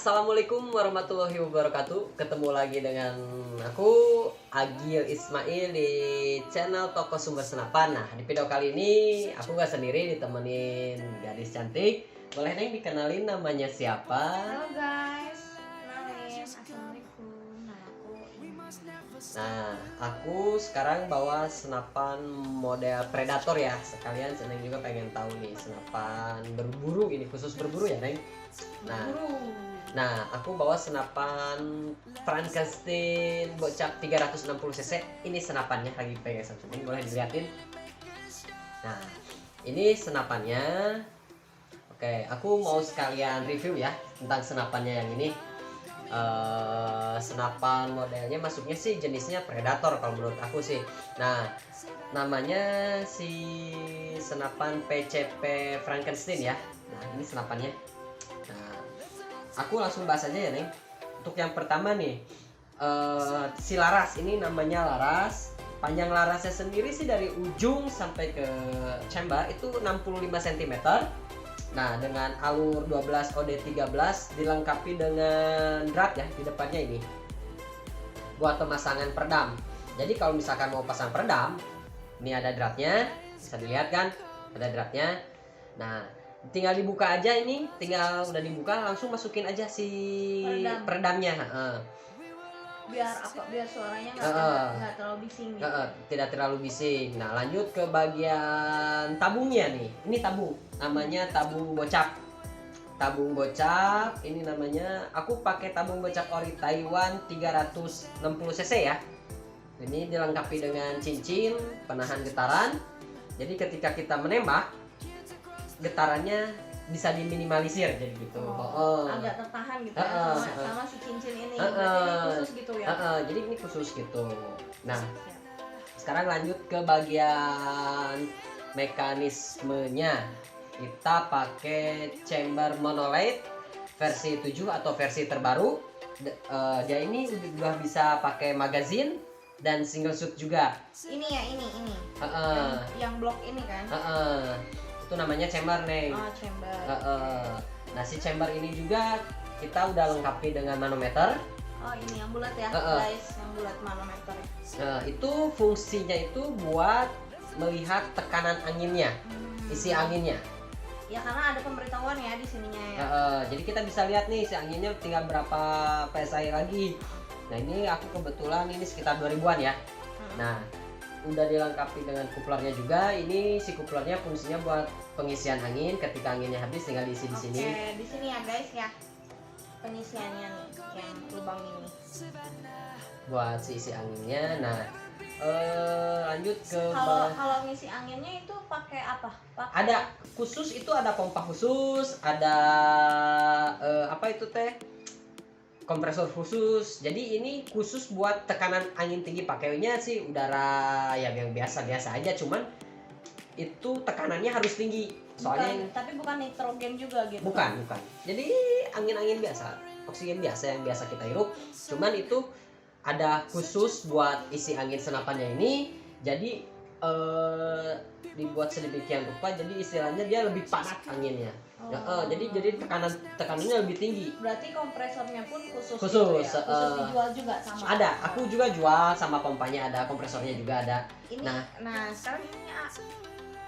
Assalamualaikum warahmatullahi wabarakatuh. Ketemu lagi dengan aku Agil Ismail di channel Toko Sumber Senapan. Nah, di video kali ini aku gak sendiri, ditemenin gadis cantik. Boleh Neng dikenalin namanya siapa? Halo guys, kenalin, assalamualaikum, nama aku Imas. Nah, aku sekarang bawa senapan model predator ya. Sekalian Neng juga pengen tahu nih senapan berburu ini, khusus berburu ya Neng. Nah, aku bawa senapan Frankenstein bocap 360 cc. Ini senapannya lagi pegang Samsung, boleh dilihatin. Nah, ini senapannya. Oke, aku mau sekalian review ya tentang senapannya yang ini. Senapan modelnya masuknya sih jenisnya predator kalau menurut aku sih. Nah, namanya si senapan PCP Frankenstein ya. Nah, ini senapannya. Nah, aku langsung bahas aja ya Neng. Untuk yang pertama nih, si laras ini namanya laras. Panjang larasnya sendiri sih dari ujung sampai ke chamber itu 65 cm. Nah, dengan alur 12 OD13 dilengkapi dengan drat ya di depannya ini buat pemasangan peredam. Jadi kalau misalkan mau pasang peredam, ini ada dratnya, bisa dilihat kan, ada dratnya. Nah, tinggal dibuka aja ini, tinggal udah dibuka langsung masukin aja si peredamnya. Biar apa? Biar suaranya nggak terlalu bising gitu. Tidak terlalu bising. Nah, lanjut ke bagian tabungnya nih. Ini tabung, namanya tabung bocap. Tabung bocap ini namanya, aku pakai tabung bocap ori Taiwan 360 cc ya. Ini dilengkapi dengan cincin penahan getaran. Jadi ketika kita menembak, getarannya bisa diminimalisir jadi gitu. Agak tertahan gitu ya, sama si cincin ini. Berarti ini khusus gitu ya. Jadi ini khusus gitu. Nah, sekarang lanjut ke bagian mekanismenya. Kita pakai chamber monolith versi 7 atau versi terbaru. Dia ini udah bisa pakai magazine dan single shoot juga. Ini ya, ini. Yang blok ini kan. Itu namanya chamber Neng. Chamber. Nah, si chamber ini juga kita udah lengkapi dengan manometer. Ini yang bulat ya guys, yang bulat manometer. Itu fungsinya itu buat melihat tekanan anginnya, isi anginnya. Ya karena ada pemberitahuan ya di sininya ya. Jadi kita bisa lihat nih si anginnya tinggal berapa PSI lagi. Nah, ini aku kebetulan ini sekitar 2000-an ya. Nah, udah dilengkapi dengan kuplernya juga. Ini si kuplernya fungsinya buat pengisian angin. Ketika anginnya habis tinggal diisi di sini. Oke, di sini ya guys ya. Pengisiannya nih yang lubang ini. Buat si isi anginnya. Nah, lanjut ke kalau ngisi anginnya itu pakai apa? Ada khusus, itu ada pompa khusus, ada apa itu teh? Kompresor khusus. Jadi ini khusus buat tekanan angin tinggi. Pakainya sih udara yang biasa-biasa aja, cuman itu tekanannya harus tinggi. Soalnya tapi bukan nitrogen juga gitu. Bukan. Jadi angin-angin biasa, oksigen biasa yang biasa kita hirup. Cuman itu ada khusus buat isi angin senapannya ini. Jadi dibuat sedemikian rupa, jadi istilahnya dia lebih padat anginnya. Jadi tekanannya lebih tinggi. Berarti kompresornya pun khusus Khusus gitu ya? Khusus dijual juga sama. Ada, aku juga jual, sama pompanya ada, kompresornya juga ada. Ini, sekarang ini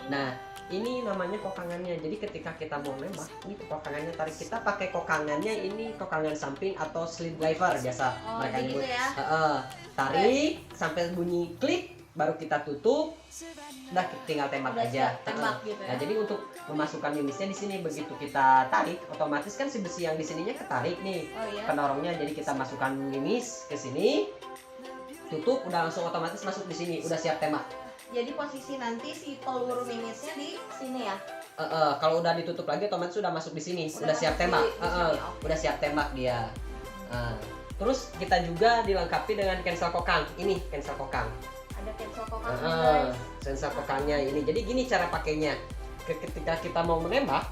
Nah, ini namanya kokangannya. Jadi ketika kita mau nembak, ini kokangannya tarik. Kita pakai kokangannya ini kokangan samping atau slide driver biasa mereka nyebut. Gitu ya? Tarik sampai bunyi klik, baru kita tutup. Udah tinggal tembak aja. Tembak gitu ya. Nah, jadi untuk memasukkan limisnya di sini, begitu kita tarik, otomatis kan si besi yang di sininya ketarik nih. Penorongnya, jadi kita masukkan limis ke sini, tutup, udah langsung otomatis masuk di sini, udah siap tembak. Jadi posisi nanti si peluru limisnya di sini ya. Kalau udah ditutup lagi otomatis sudah masuk di sini, udah siap tembak. Udah siap tembak dia. Terus kita juga dilengkapi dengan cancel kokang. Ini cancel kokang. Ada cancel kokang guys. Cancel kokangnya ini. Jadi gini cara pakainya. Ketika kita mau menembak,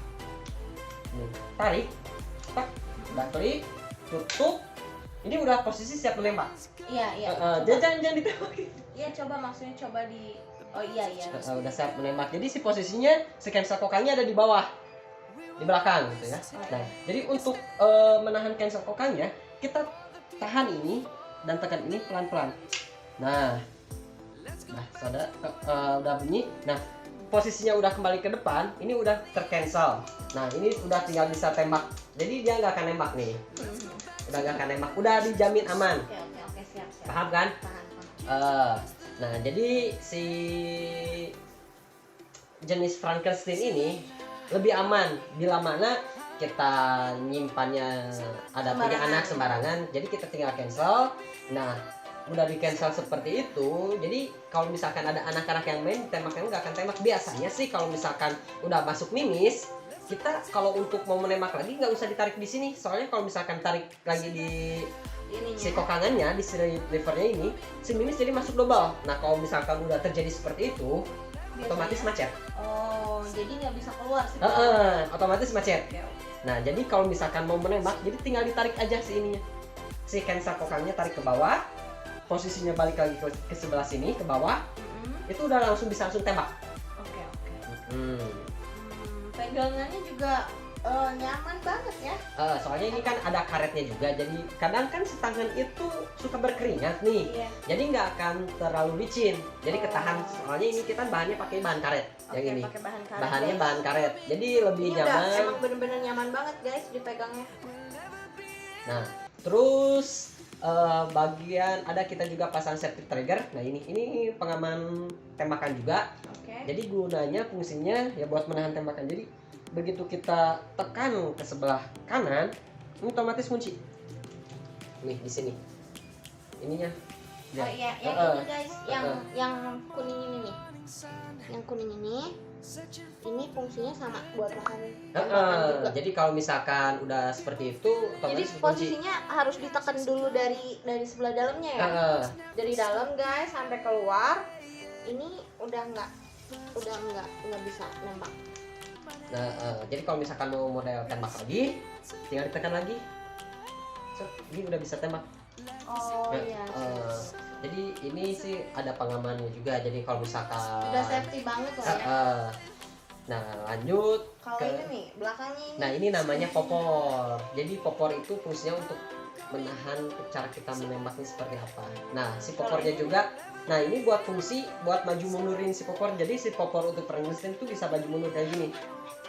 tarik, udah klik, tutup. Ini udah posisi siap menembak. Iya. Jangan ditembak. Iya, maksudnya coba di. Oh iya. Udah siap menembak. Jadi si posisinya si cancel kokangnya ada di bawah. di belakang gitu ya. Nah, jadi untuk menahan cancel kokangnya, kita tahan ini dan tekan ini pelan-pelan. Nah, udah bunyi. Nah, posisinya udah kembali ke depan, ini udah tercancel. Nah, ini udah tinggal bisa tembak. Jadi dia nggak akan nembak nih. Udah nggak akan nembak. Udah dijamin aman. Oke, siap. Paham kan? Paham. Nah, jadi si jenis Frankenstein ini lebih aman bila mana kita nyimpannya ada punya Sembarangan. anak sembarangan, jadi kita tinggal cancel. Nah, udah di cancel seperti itu, jadi kalau misalkan ada anak-anak yang main tembaknya nggak akan tembak. Biasanya sih kalau misalkan udah masuk mimis, kita kalau untuk mau menembak lagi nggak usah ditarik di sini, soalnya kalau misalkan tarik lagi di Ininya. si kokangannya, di si levernya ini, si mimis jadi masuk double. Nah, kalau misalkan udah terjadi seperti itu, Biasanya. otomatis macet. Oh, jadi nggak bisa keluar sih. Otomatis macet. Oke. Nah, jadi kalau misalkan mau menembak, jadi tinggal ditarik aja si ininya. Si cancel kokangnya tarik ke bawah, posisinya balik lagi ke sebelah sini, ke bawah, itu udah bisa langsung tembak. Oke. Hmm. Pegangannya juga nyaman banget ya. Soalnya ini kan ada karetnya juga, jadi kadang kan si tangan itu suka berkeringat nih. Iya. Jadi nggak akan terlalu licin, jadi Oh. ketahan. Soalnya ini kita bahannya pakai bahan karet yang Oke, ini. pakai bahan karet. Bahannya guys. bahan karet, jadi lebih Ini udah nyaman. emang bener-bener nyaman banget guys dipegangnya. Nah, terus bagian ada kita juga pasang safety trigger. Nah, ini pengaman tembakan juga. Oke. Jadi gunanya fungsinya ya buat menahan tembakan. Jadi begitu kita tekan ke sebelah kanan, ini otomatis kunci. Nih di sini. Ininya. Oh iya, yang ini guys, yang kuning ini nih. Yang kuning ini fungsinya sama buat makan tembakan juga. Jadi kalau misalkan udah seperti itu, Jadi otomatis kunci. posisinya harus ditekan dulu dari sebelah dalamnya ya. Dari dalam guys sampai keluar. Ini udah nggak bisa nembak. Nah, jadi kalau misalkan mau model tembak lagi, tinggal ditekan lagi. Set, ini udah bisa tembak. Oh Nah, iya. jadi ini sih ada pengamannya juga. Jadi kalau misalkan Udah safety banget lah ya. Nah, lanjut Kalau ke ini nih belakangnya ini. nah, ini namanya popor. Jadi popor itu fungsinya untuk menahan cara kita menembaknya seperti apa. Nah, si popornya juga. Nah, ini buat fungsi buat maju mundurin si popor. Jadi si popor untuk Frankenstein itu bisa maju mundur kayak gini.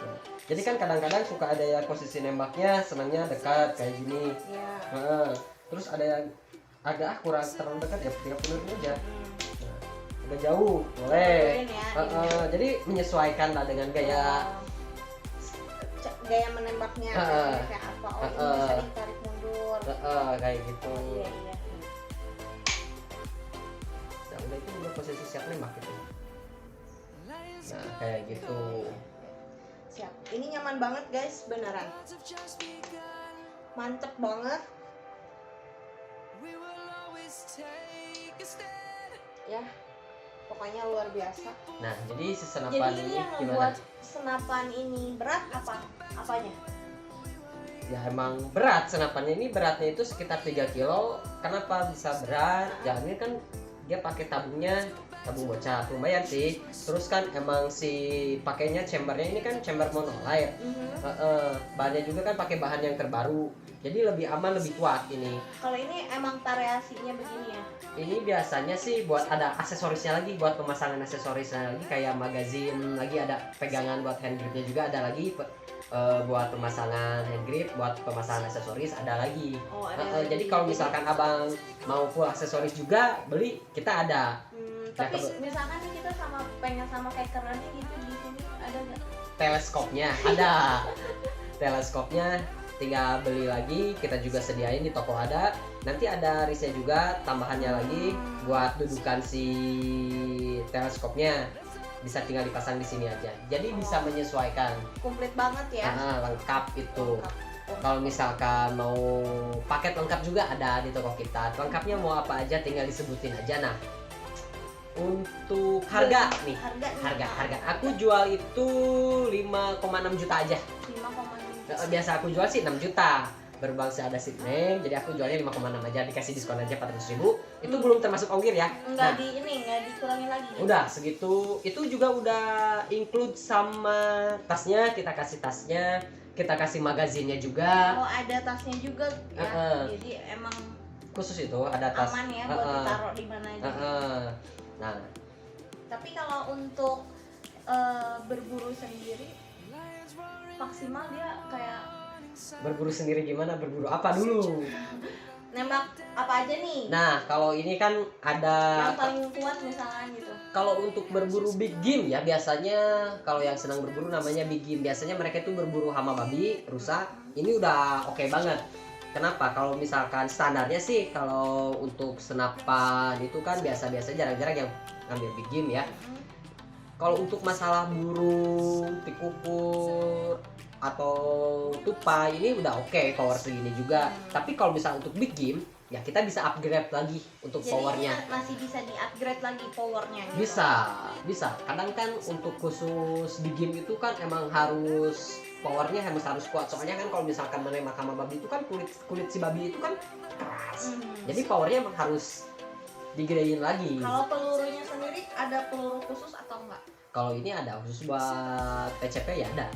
Nah, jadi kan kadang-kadang suka ada yang posisi nembaknya senangnya dekat kayak gini. Iya. Terus ada yang agak kurang terlalu dekat ya, tinggal mundurin aja. Nah, agak jauh boleh. Mundurin ya, Jadi menyesuaikan lah dengan gaya. Gaya menembaknya kayak apa? Oh, ini bisa ditarik mundur. Kayak gitu. Iya. Nah, udah itu udah posisi siap nembak gitu. Nah, kayak gitu. Siap. Ini nyaman banget guys, beneran. Mantep banget. Ya, pokoknya luar biasa. Nah, jadi si senapan Jadi ini ini yang gimana? membuat senapan ini berat apanya? Ya emang berat senapannya, ini beratnya itu sekitar 3 kilo. Kenapa bisa berat? Ya ini kan dia pakai tabung bocah, lumayan sih. Terus kan emang si pakainya chambernya ini kan chamber monolight. Bahannya juga kan pakai bahan yang terbaru. Jadi lebih aman, lebih kuat ini. Kalau ini emang variasinya begini ya? Ini biasanya sih buat ada aksesorisnya lagi, buat pemasangan aksesorisnya lagi kayak magazin, lagi ada pegangan buat hand gripnya juga ada lagi, buat pemasangan hand grip, buat pemasangan aksesoris ada lagi. Oh, ada Jadi lagi. kalau misalkan abang mau full aksesoris juga beli, kita ada. Tapi misalkan nih kita pengen sama kakerannya gitu di sini ada nggak? Teleskopnya ada. Teleskopnya tinggal beli lagi, kita juga sediain di toko ada. Nanti ada risnya juga tambahannya lagi buat dudukan si teleskopnya. Bisa tinggal dipasang di sini aja. Jadi bisa menyesuaikan. Komplit banget ya? Lengkap itu. Lengkap. Kalau misalkan mau paket lengkap juga ada di toko kita. Lengkapnya mau apa aja tinggal disebutin aja. Nah, untuk harga nih. Harga. Aku jual itu 5,6 juta aja. 5,6 juta. Biasa aku jual sih 6 juta. berbangsa ada Sydney, jadi aku jualnya 5,6 aja, dikasih diskon aja 400.000. Itu belum termasuk ongkir ya. Enggak enggak dikurangin lagi. Udah segitu, itu juga udah include sama tasnya, kita kasih tasnya, kita kasih magazinnya juga. Oh, ada tasnya juga ya. Jadi emang khusus itu ada tas. Aman ya buat ditaruh di mana aja. Nah, tapi kalau untuk berburu sendiri maksimal dia kayak berburu sendiri gimana? Berburu apa dulu? Nembak apa aja nih? Nah, kalau ini kan ada yang paling kuat misalkan gitu. Kalau untuk berburu big game ya, biasanya kalau yang senang berburu namanya big game. Biasanya mereka itu berburu hama babi, rusa. Ini udah oke banget. Kenapa? Kalau misalkan standarnya sih kalau untuk senapan itu kan biasa-biasa, jarang-jarang yang ngambil big game ya. Kalau untuk masalah burung, tikukur atau tupai ini udah oke, power segini juga. Tapi kalau misalnya untuk big game ya kita bisa upgrade lagi untuk jadi powernya. Masih bisa di-upgrade lagi powernya gitu. Bisa. Kadang kan untuk khusus big game itu kan emang harus powernya harus kuat. Soalnya kan kalau misalkan menembak sama babi itu kan kulit si babi itu kan keras. Jadi powernya emang harus digedein lagi. Kalau pelurunya sendiri ada peluru khusus atau enggak? Kalau ini ada khusus buat PCP ya ada.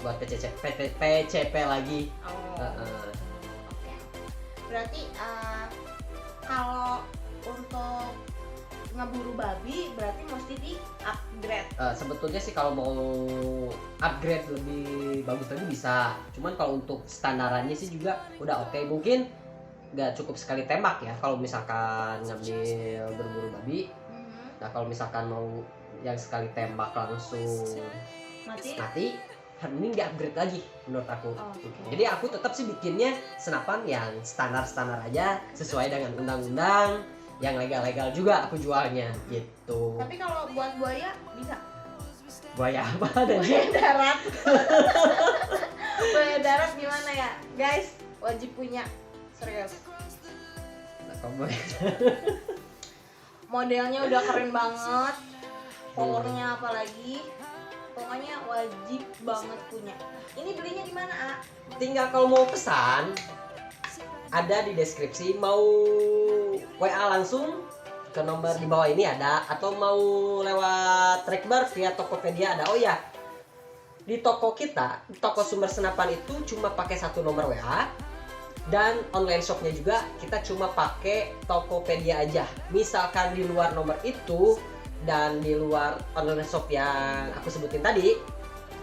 Buat PCP lagi. Oke. Berarti kalau untuk ngeburu babi berarti mesti di upgrade. Sebetulnya sih kalau mau upgrade lebih bagus lagi bisa. Cuman kalau untuk standarannya sih juga udah oke. Mungkin nggak cukup sekali tembak ya kalau misalkan ngambil berburu babi. Nah kalau misalkan mau yang sekali tembak langsung mati mending di upgrade lagi menurut aku. Jadi aku tetap sih bikinnya senapan yang standar aja sesuai dengan undang-undang, yang legal juga aku jualnya gitu. Tapi kalau buat buaya bisa? Buaya apa ada? Buaya darat. Buaya darat gimana ya guys, wajib punya, serius. Modelnya udah keren banget, powernya apalagi, pokoknya wajib banget punya. Ini belinya di mana, A? Tinggal kalau mau pesan ada di deskripsi, mau WA langsung ke nomor di bawah ini ada, atau mau lewat Trackbar via Tokopedia ada. Oh ya, di toko kita, toko sumber senapan itu cuma pakai satu nomor WA, dan online shopnya juga kita cuma pakai Tokopedia aja. Misalkan di luar nomor itu dan di luar online shop yang aku sebutin tadi,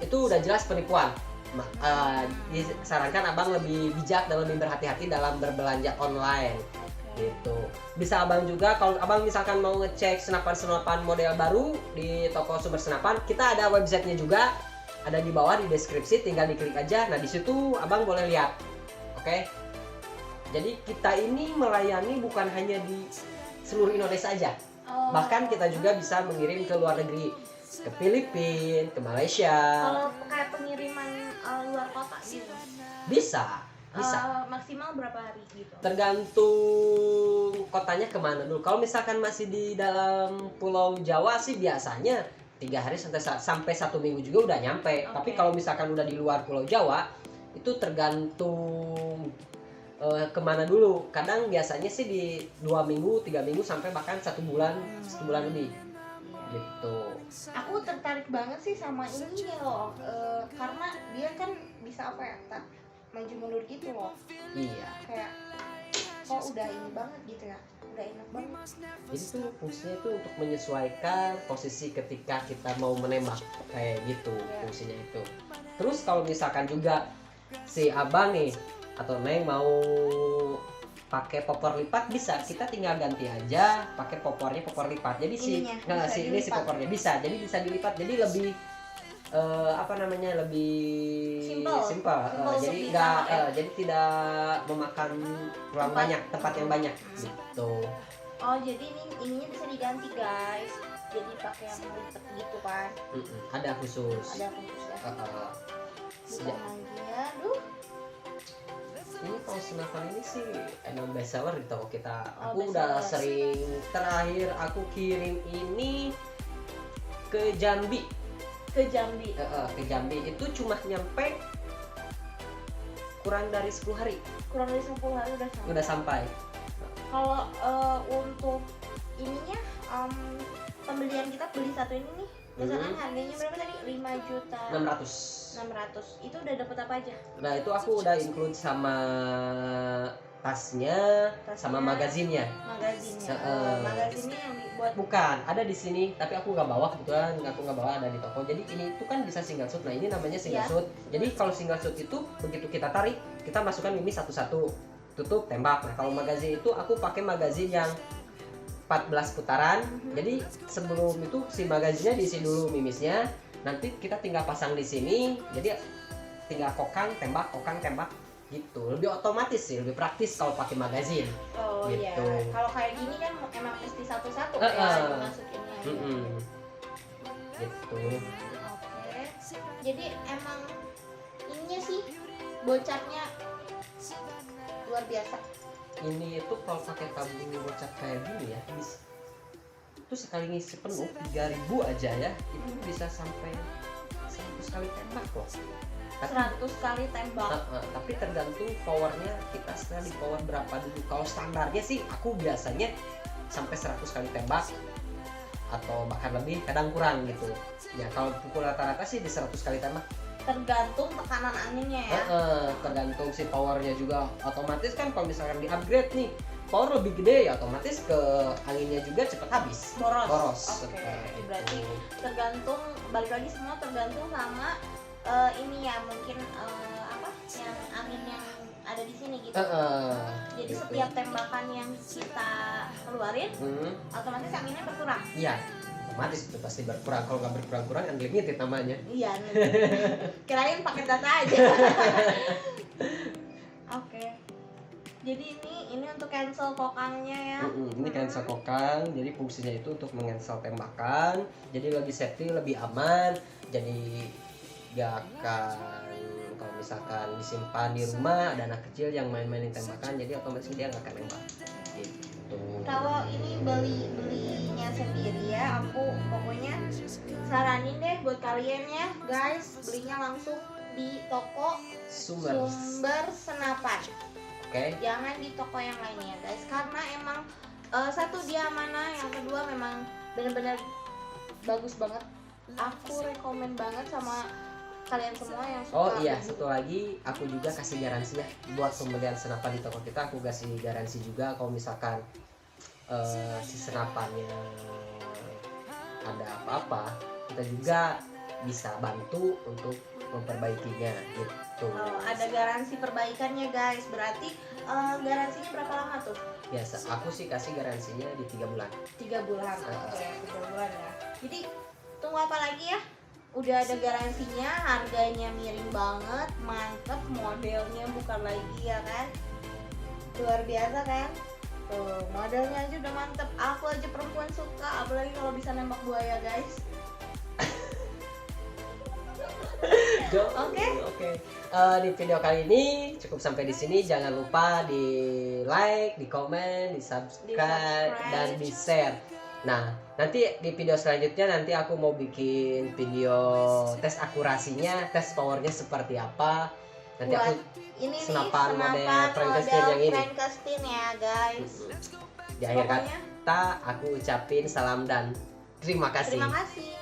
itu udah jelas penipuan. Disarankan abang lebih bijak dan lebih berhati-hati dalam berbelanja online gitu. Bisa abang juga kalau abang misalkan mau ngecek senapan model baru di toko sumber senapan, kita ada websitenya juga, ada di bawah di deskripsi, tinggal diklik aja. Nah di situ abang boleh lihat. Oke. Jadi kita ini melayani bukan hanya di seluruh Indonesia aja. Bahkan kita juga bisa mengirim ke luar negeri, ke Filipina, ke Malaysia. Kalau kayak pengiriman luar kota gitu? Bisa. Maksimal berapa hari gitu? Tergantung kotanya kemana dulu. Kalau misalkan masih di dalam Pulau Jawa sih biasanya 3 hari sampai 1 minggu juga udah nyampe. Tapi kalau misalkan udah di luar Pulau Jawa, itu tergantung kemana dulu. Kadang biasanya sih di 2 minggu, 3 minggu sampai bahkan 1 bulan lebih gitu. Aku tertarik banget sih sama ini loh, karena dia kan bisa apa ya, maju mundur gitu loh. Iya. Kayak kok udah ini banget gitu ya, udah enak banget. Jadi tuh fungsinya itu untuk menyesuaikan posisi ketika kita mau menembak kayak gitu fungsinya itu. Terus kalau misalkan juga si abang nih atau Neng mau pakai popor lipat bisa, kita tinggal ganti aja pakai popor lipat. Jadi si popornya bisa, jadi bisa dilipat, jadi lebih lebih simple. Jadi jadi tidak memakan ruang banyak, tempat yang banyak gitu. Oh jadi ininya bisa diganti guys, jadi pakai yang lipat gitu kan? Ada khusus ya. Bukan lagi ya, Ini kalau senapan ini sih emang best seller di toko kita. Aku udah sering, terakhir aku kirim ini ke Jambi. Ke Jambi itu cuma nyampe kurang dari 10 hari kurang dari 10 hari udah sampai. Kalau untuk ininya pembelian kita beli satu ini nih misalkan harganya berapa tadi 5.600.000 itu udah dapat apa aja? Nah itu aku udah include sama tasnya sama magazinnya. Magazinnya yang dibuat bukan ada di sini tapi aku nggak bawa, kebetulan aku nggak bawa, ada di toko. Jadi ini tuh kan bisa single shoot. Nah ini namanya single shoot. Jadi kalau single shoot itu begitu kita tarik kita masukkan mimis satu-satu, tutup, tembak. Nah kalau magazin itu aku pakai magazin yang 14 putaran. Jadi sebelum itu si magazinnya diisi dulu mimisnya, nanti kita tinggal pasang di sini. Jadi tinggal kokang tembak gitu, lebih otomatis sih, lebih praktis kalau pakai magazin. Oh gitu. Iya, kalau kayak gini kan emang mesti satu-satu ya masukinnya. Gitu. Oke. Jadi emang ininya sih bocarnya luar biasa. Ini itu kalau pakai tabung bocat kayak gini ya, itu sekali ngisi penuh 3.000 aja ya, itu bisa sampai 100 kali tembak loh. 100 kali tembak. Tapi tergantung powernya kita di power berapa dulu. Kalau standarnya sih aku biasanya sampai 100 kali tembak atau bahkan lebih, kadang kurang gitu ya. Kalau pukul rata-rata sih di 100 kali tembak. Tergantung tekanan anginnya ya. Tergantung si powernya juga. Otomatis kan kalau misalkan di upgrade nih power lebih gede ya, otomatis ke anginnya juga cepat habis. Boros. Oke. Berarti tergantung, balik lagi semua tergantung sama ini ya, mungkin apa yang angin yang ada di sini gitu. Jadi gitu. Setiap tembakan yang kita keluarin otomatis anginnya berkurang. Iya, otomatis itu pasti berkurang. Kalau nggak berkurang unlimited namanya. Iya. Kirain paket data aja. Oke. Jadi ini untuk cancel kokangnya ya. Ini cancel kokang. Jadi fungsinya itu untuk mencancel tembakan. Jadi lebih safety, lebih aman. Jadi gak akan, kalau misalkan disimpan di rumah ada anak kecil yang main-mainin tembakan, jadi otomatis dia gak akan nembak gitu. Kalau ini belinya sendiri ya, aku pokoknya saranin deh buat kalian ya guys, belinya langsung di toko Sumber Senapan. Jangan di toko yang lainnya guys, karena emang satu dia amanah, yang kedua memang benar-benar bagus banget. Aku rekomen banget sama kalian semua yang suka. Oh iya, satu lagi aku juga kasih garansi ya buat pembelian senapan di toko kita. Aku kasih garansi juga kalau misalkan si senapannya ada apa-apa, kita juga bisa bantu untuk memperbaikinya gitu. Ada garansi perbaikannya guys. Berarti garansinya berapa lama tuh? Biasa aku sih kasih garansinya di 3 bulan. 3 bulan. Oke, 3 bulan ya. Jadi tunggu apa lagi ya? Udah ada garansinya, harganya miring banget, mantep, modelnya bukan lagi ya kan, luar biasa kan. Tuh, modelnya aja udah mantep. Aku aja perempuan suka, apalagi kalau bisa nembak buaya guys. Oke. Di video kali ini cukup sampai di sini. Jangan lupa di like, di komen, di subscribe, dan di share. Nah, nanti di video selanjutnya nanti aku mau bikin video tes akurasinya, tes powernya seperti apa. Nanti buat aku ini senapan model Frankenstein yang ini. Frankenstein ya guys. Di akhir kata aku ucapin salam dan terima kasih. Terima kasih.